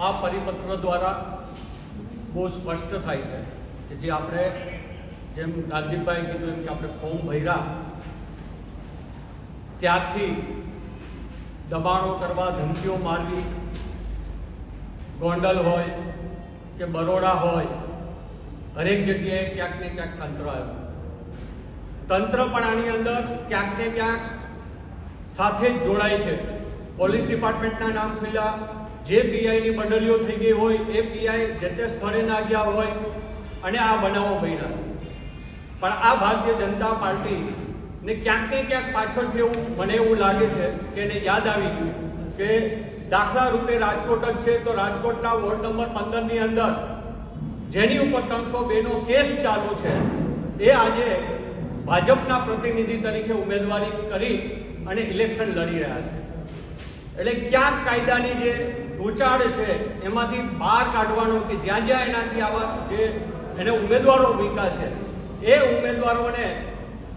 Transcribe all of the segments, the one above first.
આ પરિપત્ર દ્વારા બહુ સ્પષ્ટ થાય છે કે જે આપણે જેમ રાજદીપભાઈ કીધું એમ કે આપણે ફોર્મ ભર્યા ત્યારથી દબાણો કરવા, ધમકીઓ મારવી, ગોંડલ હોય કે બરોડા હોય, હરેક જગ્યાએ ક્યાંક ને ક્યાંક તંત્ર આવ્યું. તંત્ર પણ આની અંદર ક્યાંક ને ક્યાંક સાથે જ જોડાય છે. પોલીસ ડિપાર્ટમેન્ટના નામ ખુલ્યા, જે પીઆઈની મંડળીઓ થઈ ગઈ હોય એ પીઆઈ જે તે સ્થળે ના ગયા હોય અને આ બનાવો બન્યા. પણ આ ભારતીય જનતા પાર્ટી ને ક્યાંક ને ક્યાંક પાછળથી મને એવું લાગે છે કે એને યાદ આવી ગયું કે દાખલા રૂપે રાજકોટ જ છે તો રાજકોટના વોર્ડ નંબર 15 ની અંદર જેની ઉપર 302 નો કેસ ચાલુ છે એ આજે ભાજપના પ્રતિનિધિ તરીકે ઉમેદવારી કરી અને ઇલેક્શન લડી રહ્યા છે. એટલે ક્યાંક કાયદાની જે ઉચાડ છે એમાંથી બહાર કાઢવાનો કે જ્યાં જ્યાં એનાથી આવા જે એને ઉમેદવારો મૂક્યા છે એ ઉમેદવારોને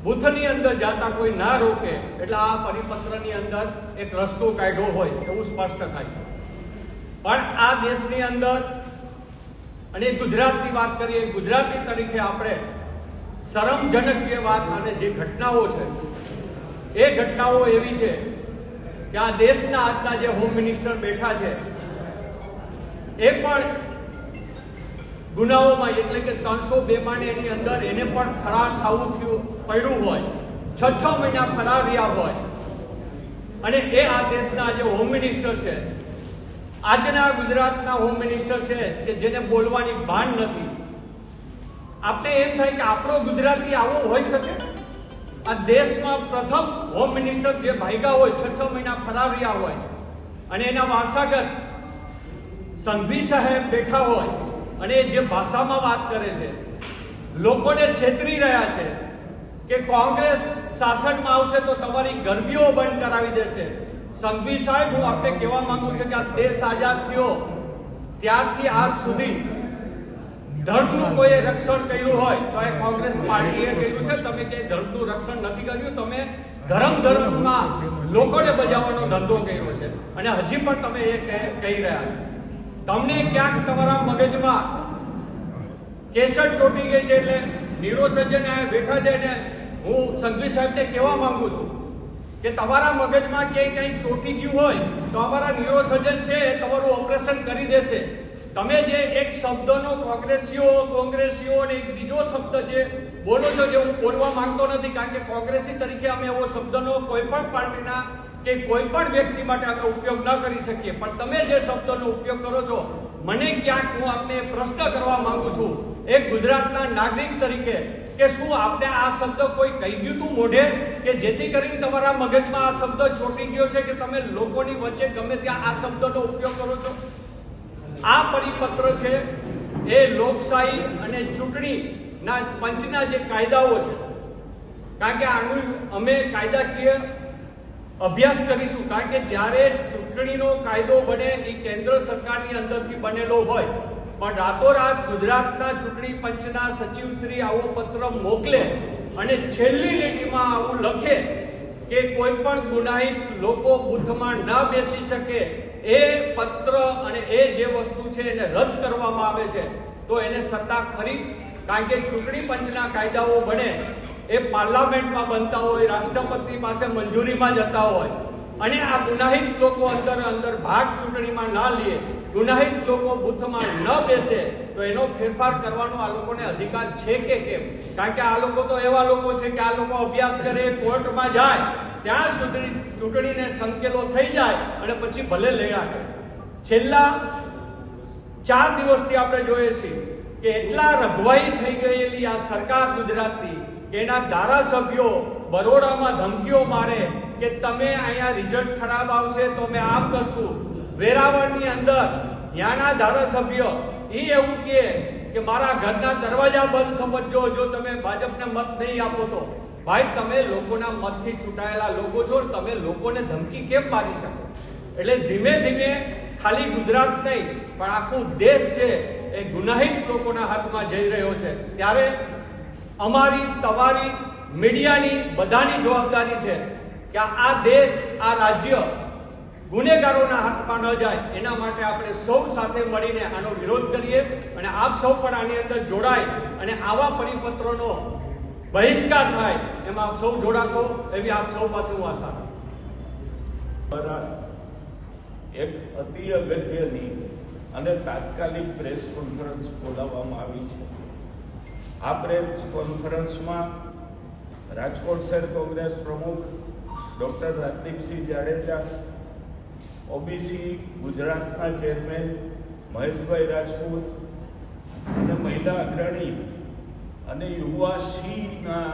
બૂથની અંદર જાતા કોઈ ના રોકે. એટલે આ પરિપત્રની અંદર એક રસ્તો કાઢ્યો હોય એવું સ્પષ્ટ થાય. પણ આ દેશની અંદર અને ગુજરાતની વાત કરીએ, ગુજરાતી તરીકે આપણે શરમજનક જે વાત અને જે ઘટનાઓ છે એ ઘટનાઓ એવી છે કે આ દેશના આજના જે હોમ મિનિસ્ટર બેઠા છે એ પણ ગુનાઓમાં એટલે કે 302 માં એની અંદર એને પણ ફરાર થવું પડ્યું હોય, 6 મહિના ફરાર રહ્યા હોય અને એ આ દેશના જે હોમ મિનિસ્ટર છે, આજના ગુજરાતના હોમ મિનિસ્ટર છે કે જેને બોલવાની ભાન નથી. આપણે એમ થાય કે આપણો ગુજરાતી આવો હોઈ શકે? આ દેશમાં પ્રથમ હોમ મિનિસ્ટર જે ભાગ્યા હોય, 6 મહિના ફરાર રહ્યા હોય અને એના વારસાગત સંઘવી સાહેબ બેઠા હોય અને જે ભાષામાં વાત કરે છે, લોકોને છેતરી રહ્યા છે કે કોંગ્રેસ શાસનમાં આવશે તો તમારી ગરબીઓ બંધ કરાવી દેશે. સંઘવી સાહેબ, હું આપને કહેવા માંગુ છું કે આ દેશ આઝાદ થયો ત્યારથી આજ સુધી ધર્મનું કોઈ રક્ષણ કર્યું હોય તો એ કોંગ્રેસ પાર્ટીએ કર્યું છે. તમે કે ધર્મનું રક્ષણ નથી કર્યું, તમે ધર્મમાં લોકોને બજાવવાનો ધંધો કર્યો છે અને હજી પણ તમે એ કહી રહ્યા છો. તમને ક્યાંક તમારા મગજમાં કેસર ચોટી ગઈ છે. એટલે ન્યુરોસર્જન બેઠા છે ને હું સંઘવી સાહેબને કહેવા માંગુ છું કે તમારા મગજમાં ક્યાંય ચોટી ગયું હોય તો અમારા ન્યુરોસર્જન છે તમારું ઓપરેશન કરી દેશે. તમે જે એક શબ્દનો કોંગ્રેસીઓ અને એક બીજો શબ્દ જે બોલો છો, જે હું બોલવા માંગતો નથી કારણ કે કોંગ્રેસી તરીકે અમે એવો શબ્દનો કોઈ પણ પાર્ટીના કે કોઈ પણ વ્યક્તિ માટે આપણે ઉપયોગ ન કરી શકીએ, પણ તમે જે શબ્દનો ઉપયોગ કરો છો મને ક્યાંક હું આપને પ્રશ્ન કરવા માંગુ છું એક ગુજરાતના નાગરિક તરીકે કે શું આપને આ શબ્દ કોઈ કહી ગયું હતું મોઢે કે જેથી કરીને તમારા મગજમાં આ શબ્દ ચોટી ગયો છે કે તમે લોકોની વચ્ચે ગમે ત્યાં આ શબ્દનો ઉપયોગ કરો છો? આ પરિપત્ર છે એ લોકશાહી અને ચૂંટણીના પંચના જે કાયદાઓ છે, કારણ કે આનું અમે કાયદાકીય અભ્યાસ કરીશું. કારણ કે જ્યારે ચૂંટણીનો કાયદો બને એ કેન્દ્ર સરકારની અંદરથી બનેલો હોય, પણ રાતોરાત ગુજરાતના ચૂંટણી પંચના સચિવશ્રી આવો પત્ર મોકલે અને છેલ્લી લીટીમાં આવું લખે કે કોઈ પણ ગુનાહિત લોકો બૂથમાં ન બેસી શકે, એ પત્ર અને એ જે વસ્તુ છે એને રદ કરવામાં આવે છે તો એને સત્તા ખરી? કારણ કે ચૂંટણી પંચના કાયદાઓ બને એ પાર્લામેન્ટમાં બનતા હોય, રાષ્ટ્રપતિ પાસે મંજૂરીમાં જતા હોય અને આ ગુનાહિત લોકો અંદર ભાગ ચૂંટણીમાં ના લે, ગુનાહિત લોકો બૂથમાં ન બેસે તો એનો ફેરફાર કરવાનો આ લોકોને અધિકાર છે કે કેમ? કારણ કે આ લોકો તો એવા લોકો છે કે આ લોકો અભ્યાસ કરે, કોર્ટમાં જાય, ત્યાં સુધી ચૂંટણીને સંકેલો થઈ જાય અને પછી ભલે લડ્યા કરે. છેલ્લા 4 દિવસથી આપણે જોઈએ છીએ કે એટલા રઘવાઈ થઈ ગયેલી આ સરકાર ગુજરાતની કે એના ધારાસભ્યો બરોડામાં ધમકીઓ મારે કે તમે અહીંયા રિઝલ્ટ ખરાબ આવશે તો અમે આમ કરશું. વેરાવળની અંદર ત્યાંના ધારાસભ્ય એવું કે મારા ઘરના દરવાજા બંધ સમજજો જો તમે ભાજપને મત નહીં આપો તો. ભાઈ, તમે લોકોના મતથી ચૂંટાયેલા લોકો છો, તમે લોકોને ધમકી કેમ મારી શકો? એટલે ધીમે ધીમે ખાલી ગુજરાત નહીં પણ આખું દેશ છે એ ગુનાહિત લોકોના હાથમાં જઈ રહ્યો છે. ત્યારે અમારી, તમારી, મીડિયાની બધાની જવાબદારી છે કે આ દેશ, આ રાજ્ય ગુનેગારોના હાથમાં ન જાય એના માટે આપણે સૌ સાથે મળીને આનો વિરોધ કરીએ અને આપ સૌ પણ આની અંદર જોડાય અને આવા પરિપત્રોનો બહિષ્કાર થાય એમાં આપ સૌ જોડાશો એવી આપ સૌ પાસે હું આશા એક અતિ અગત્યની અને તાત્કાલિક પ્રેસ કોન્ફરન્સ બોલાવવામાં આવી છે. આ પ્રેસ કોન્ફરન્સમાં રાજકોટ શહેર કોંગ્રેસ પ્રમુખ ડોક્ટર રાજદીપસિંહ જાડેજા, ઓબીસી ગુજરાતના ચેરમેન મહેશભાઈ રાજપૂત અને મહિલા અગ્રણી અને યુવા સીના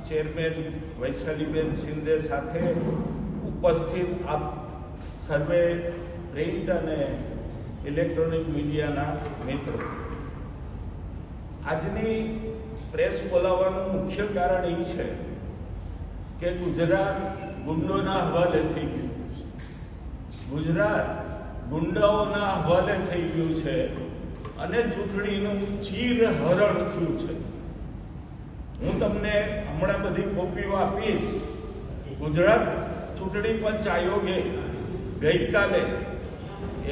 ચેરમેન વૈશાલીબેન શિંદે સાથે ઉપસ્થિત આપ સર્વે પ્રિન્ટ અને ઇલેક્ટ્રોનિક મીડિયાના મિત્રો, આજની પ્રેસ બોલાવવાનું મુખ્ય કારણ એ છે કે ગુજરાત ગુંડોના હવાલે થઈ ગયું છે. ગુજરાત ગુંડાઓના હવાલે થઈ ગયું છે અને ચૂંટણીનું ચીરહરણ થયું છે. હું તમને હમણાં બધી કોપીઓ આપીશ. ગુજરાત ચૂંટણી પંચ આયોગે ગઈકાલે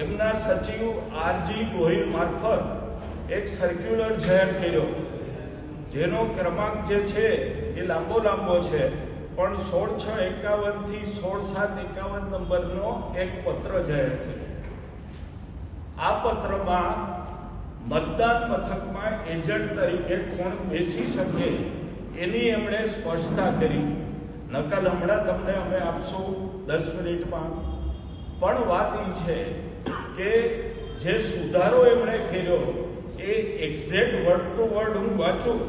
એમના સચિવ આરજી ગોહિલ મારફત એક સર્ક્યુલર જાહેર કર્યો, જેનો ક્રમાંક જે છે એ લાંબો છે, પણ 16/6/51 થી 16/7/51 નંબરનો એક પત્ર જાહેર કર્યો. આ પત્રમાં મતદાન મથકમાં એજન્ટ તરીકે કોણ બેસી શકે એની એમણે સ્પષ્ટતા કરી. નકલ હમણાં તમને અમે આપશું 10 મિનિટમાં. પણ વાત એ છે કે જે સુધારો એમણે કર્યો એ એક્ઝેક્ટ વર્ડ ટુ વર્ડ હું વાંચું.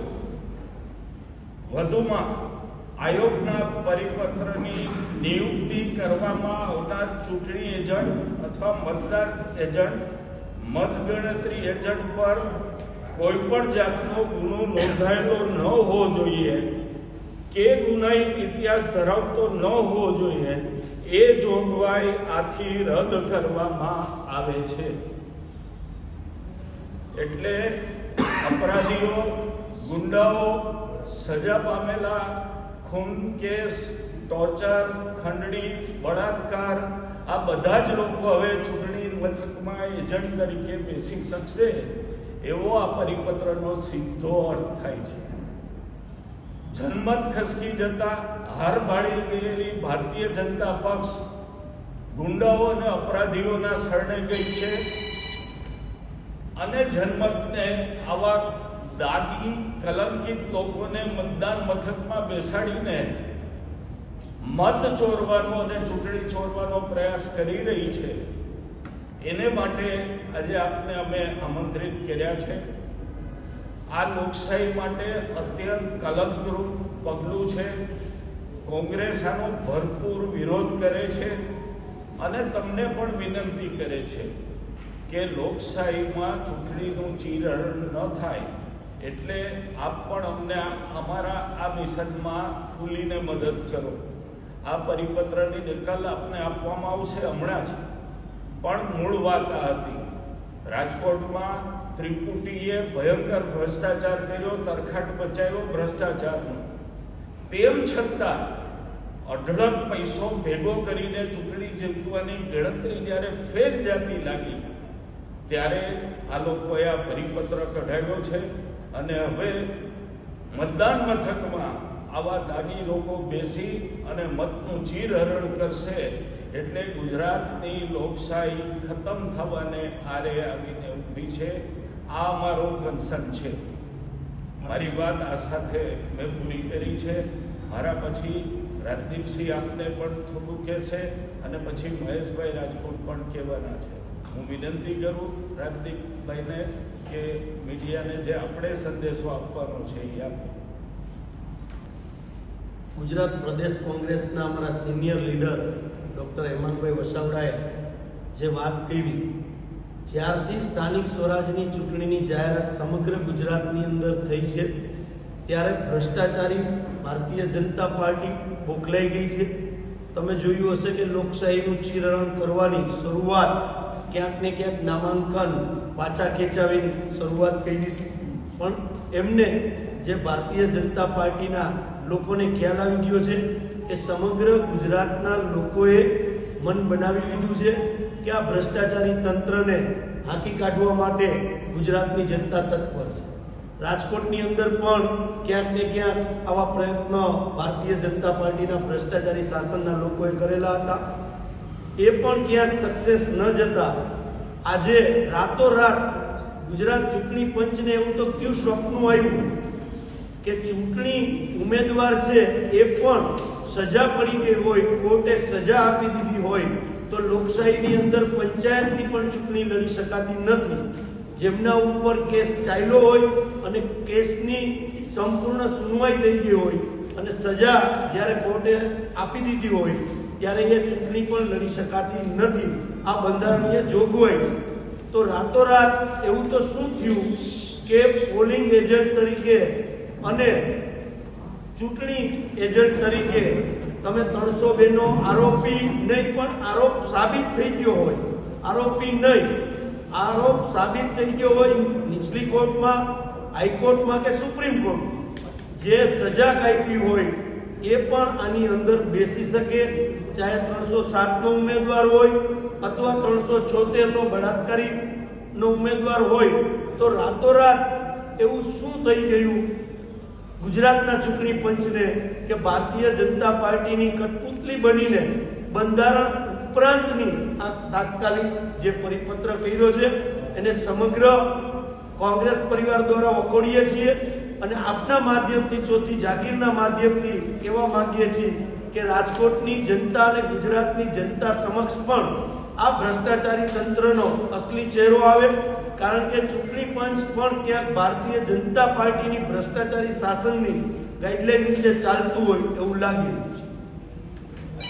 વધુમાં આયોગના પરિપત્રની નિયુક્તિ કરવામાં આવતા ચૂંટણી એજન્ટ અથવા મતદાર એજન્ટ, મતગણતરી એજન્ટ પર કોઈ પણ જાતનો ગુનો નોંધાયેલો ન હોવો જોઈએ કે ગુનાહિત ઇતિહાસ ધરાવતો ન હોવો જોઈએ એ જોગવાઈ આથી રદ કરવામાં આવે છે. એટલે અપરાધીઓ, ગુંડાઓ, સજા પામેલા, ખૂન કેસ, ટોર્ચર, ખંડણી, બળાત્કાર, આ બધા જ લોકો હવે ચૂંટણી મથકમાં એજન્ટ તરીકે બેસી શકશે એવો આ પરિપત્રનો સીધો અર્થ થાય છે. જનમત ખસકી જતા હાર ભાળી ગયેલી ભારતીય જનતા પક્ષ ગુંડાઓ અને અપરાધીઓના શરણે ગઈ છે અને જનમતને આવા દાગી કલંકિત લોકોને મતદાન મથકમાં બેસાડીને મત ચોરવાનો અને ચૂંટણી ચોરવાનો પ્રયાસ કરી રહી છે. એને માટે આજે આપને અમે આમંત્રિત કર્યા છે. આ લોકશાહી માટે અત્યંત કલંકરૂપ પગલું છે. કોંગ્રેસ આનો ભરપૂર વિરોધ કરે છે અને તમને પણ વિનંતી કરે છે કે લોકશાહીમાં ચૂંટણીનું ચીરહરણ ન થાય એટલે આપ પણ અમને અમારા આ મિશનમાં ખુલીને મદદ કરો. આ પરિપત્રની નકલ આપને આપવામાં આવશે હમણાં જ. પણ મૂળ વાત આ હતી. રાજકોટમાં ત્રિપુટીએ ભયંકર ભ્રષ્ટાચાર કર્યો, તરખાટ બચાવ્યો ભ્રષ્ટાચારનો. તેમ છતાં અઢળક પૈસો ભેગો કરીને ચૂંટણી જીતવાની ગણતરી જ્યારે ફેર જાતી લાગી ત્યારે આ લોકોએ આ પરિપત્ર કઢાવ્યો છે અને હવે મતદાન મથકમાં આવા દાગી લોકો બેસી અને મતનું ચીરહરણ કરશે એટલે ગુજરાતની લોકશાહી ખતમ થવાને આરે આવીને ઊભી છે. આ અમારો કન્સર્ન છે. મારી વાત આ સાથે મેં પૂરી કરી છે. મારા પછી રાજદીપસિંહ આપને પણ થોડું કહેશે અને પછી મહેશભાઈ રાજપૂત પણ કહેવાના છે. હું વિનંતી કરું રાજદીપભાઈને કે મીડિયાને જે આપણે સંદેશો આપવાનો છે એ આપે. ગુજરાત પ્રદેશ કોંગ્રેસના અમારા સિનિયર લીડર ડૉક્ટર હેમંતભાઈ વસાવડાએ જે વાત કરી, જ્યારથી સ્થાનિક સ્વરાજની ચૂંટણીની જાહેરાત સમગ્ર ગુજરાતની અંદર થઈ છે ત્યારે ભ્રષ્ટાચારી ભારતીય જનતા પાર્ટી બોખલાઈ ગઈ છે. તમે જોયું હશે કે લોકશાહીનું ચીરહરણ કરવાની શરૂઆત ક્યાંક ને ક્યાંક નામાંકન પાછા ખેંચાવીને શરૂઆત કરી હતી. પણ એમને જે ભારતીય જનતા પાર્ટીના લોકોને ખ્યાલ આવી ગયો છે કે સમગ્ર ગુજરાતના લોકોએ મન બનાવી લીધું છે કે આ ભ્રષ્ટાચારી તંત્રને હાંકી કાઢવા માટે ગુજરાતની જનતા તત્પર છે. રાજકોટની અંદર પણ ક્યાંક ને ક્યાંક આવા પ્રયત્નો ભારતીય જનતા પાર્ટીના ભ્રષ્ટાચારી શાસનના લોકોએ કરેલા હતા. એ પણ ક્યાંક સક્સેસ ન જતા આજે રાતોરાત ગુજરાત ચૂંટણી પંચને એવું તો કયું સ્વપ્ન આવ્યું કે ચૂંટણી ઉમેદવાર છે એ પણ સજા પડી ગઈ હોય, કોર્ટે સજા આપી દીધી હોય તો લોકશાહીની અંદર પંચાયતની પણ ચૂંટણી લડી શકાતી નથી. જેમના ઉપર કેસ ચાલ્યો હોય અને કેસની સંપૂર્ણ સુનવાઈ થઈ ગઈ હોય અને સજા જ્યારે કોર્ટે આપી દીધી હોય ત્યારે એ ચૂંટણી પણ લડી શકાતી નથી. આ બંધારણીય જોગવાઈ છે. તો રાતોરાત એવું તો શું થયું કે પોલિંગ એજન્ટ તરીકે અને ચૂંટણી એજન્ટ તરીકે તમે 302 નો આરોપી નહીં પણ આરોપ સાબિત થઈ ગયો હોય, આરોપી નહીં આરોપ સાબિત થઈ ગયો હોય નીચલી કોર્ટમાં, હાઈકોર્ટમાં કે સુપ્રીમ કોર્ટમાં, જે સજા કાપી હોય એ પણ આની અંદર બેસી શકે, ચાહે 307 નો ઉમેદવાર હોય અથવા 376 નો બળાત્કારી નો ઉમેદવાર હોય. તો રાતોરાત એવું શું થઈ ગયું ગુજરાતના ચૂંટણી પંચને કે ભારતીય જનતા પાર્ટીની કઠપુતલી બનીને બંધારણ ઉપરાંતની આ તાત્કાલિક જે પરિપત્ર કર્યો છે એને સમગ્ર કોંગ્રેસ પરિવાર દ્વારા વખોડીએ છીએ અને આપના માધ્યમથી, ચોથી જાગીરના માધ્યમથી કહેવા માંગીએ છીએ કે રાજકોટની જનતા અને ગુજરાતની જનતા સમક્ષ પણ આ ભ્રષ્ટાચારી તંત્રનો અસલી ચહેરો આવે. કારણ કે ચૂંટણી પંચ પણ ક્યાંક ભારતીય જનતા પાર્ટીની ભ્રષ્ટાચારી શાસનની ગાઈડલાઈન નીચે ચાલતું હોય એવું લાગ્યું.